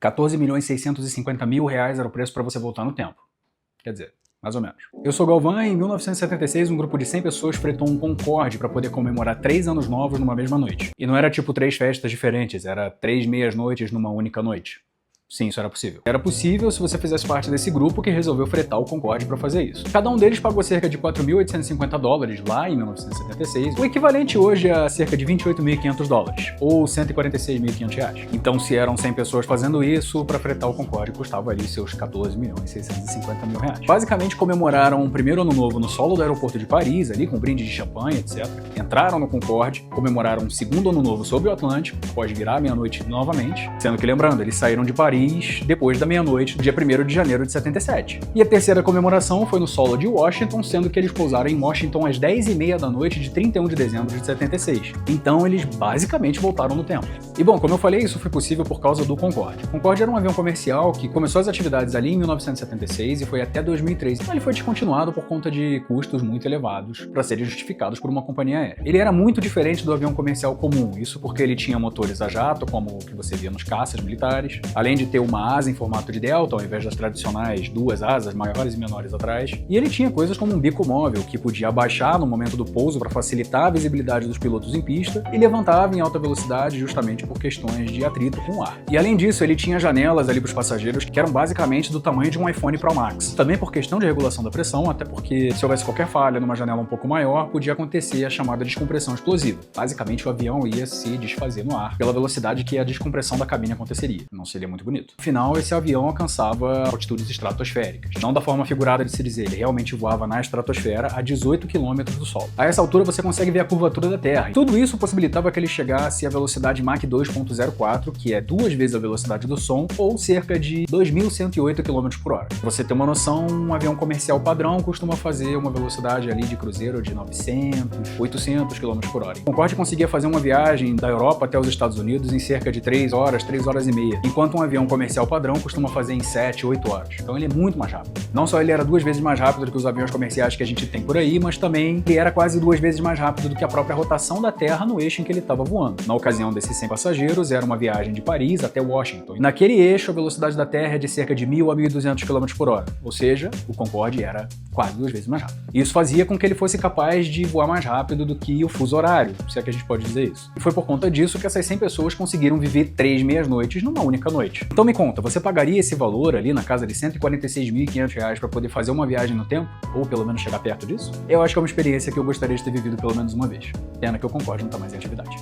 14.650.000 reais era o preço para você voltar no tempo. Quer dizer, mais ou menos. Eu sou Galvão e em 1976 um grupo de 100 pessoas fretou um Concorde para poder comemorar 3 anos novos numa mesma noite. E não era tipo 3 festas diferentes, era 3 meias-noites numa única noite. Sim, isso era possível. Era possível se você fizesse parte desse grupo que resolveu fretar o Concorde para fazer isso. Cada um deles pagou cerca de 4.850 dólares lá em 1976, o equivalente hoje a cerca de 28.500 dólares, ou 146.500 reais. Então, se eram 100 pessoas fazendo isso, para fretar o Concorde custava ali seus 14.650.000 reais. Basicamente, comemoraram o primeiro ano novo no solo do aeroporto de Paris, ali com brinde de champanhe, etc. Entraram no Concorde, comemoraram o segundo ano novo sobre o Atlântico, após virar meia-noite novamente, sendo que, lembrando, eles saíram de Paris depois da meia-noite do dia 1º de janeiro de 77. E a terceira comemoração foi no solo de Washington, sendo que eles pousaram em Washington às 10h30 da noite de 31 de dezembro de 76. Então eles basicamente voltaram no tempo. E bom, como eu falei, isso foi possível por causa do Concorde. O Concorde era um avião comercial que começou as atividades ali em 1976 e foi até 2003. Então ele foi descontinuado por conta de custos muito elevados para serem justificados por uma companhia aérea. Ele era muito diferente do avião comercial comum, isso porque ele tinha motores a jato, como o que você via nos caças militares, além de ter uma asa em formato de delta, ao invés das tradicionais duas asas maiores e menores atrás. E ele tinha coisas como um bico móvel, que podia abaixar no momento do pouso para facilitar a visibilidade dos pilotos em pista e levantava em alta velocidade justamente por questões de atrito com o ar. E além disso, ele tinha janelas ali para os passageiros que eram basicamente do tamanho de um iPhone Pro Max. Também por questão de regulação da pressão, até porque se houvesse qualquer falha numa janela um pouco maior, podia acontecer a chamada descompressão explosiva. Basicamente, o avião ia se desfazer no ar pela velocidade que a descompressão da cabine aconteceria. Não seria muito bonito. No final, esse avião alcançava altitudes estratosféricas. Não da forma figurada de se dizer, ele realmente voava na estratosfera a 18 km do solo. A essa altura você consegue ver a curvatura da Terra. E tudo isso possibilitava que ele chegasse à velocidade Mach 2.04, que é 2 vezes a velocidade do som, ou cerca de 2.108 km por hora. Pra você ter uma noção, um avião comercial padrão costuma fazer uma velocidade ali de cruzeiro de 900, 800 km por hora. O Concorde conseguia fazer uma viagem da Europa até os Estados Unidos em cerca de 3 horas, 3 horas e meia, enquanto um avião comercial padrão costuma fazer em 7, 8 horas. Então ele é muito mais rápido. Não só ele era 2 vezes mais rápido do que os aviões comerciais que a gente tem por aí, mas também ele era quase 2 vezes mais rápido do que a própria rotação da Terra no eixo em que ele estava voando. Na ocasião desses 100 passageiros, era uma viagem de Paris até Washington. E naquele eixo, a velocidade da Terra é de cerca de 1.000 a 1.200 km por hora. Ou seja, o Concorde era quase 2 vezes mais rápido. Isso fazia com que ele fosse capaz de voar mais rápido do que o fuso horário, se é que a gente pode dizer isso. E foi por conta disso que essas 100 pessoas conseguiram viver 3 meias-noites numa única noite. Então me conta, você pagaria esse valor ali na casa de 146.500 reais para poder fazer uma viagem no tempo? Ou pelo menos chegar perto disso? Eu acho que é uma experiência que eu gostaria de ter vivido pelo menos uma vez. Pena que o Concorde não está mais em atividade.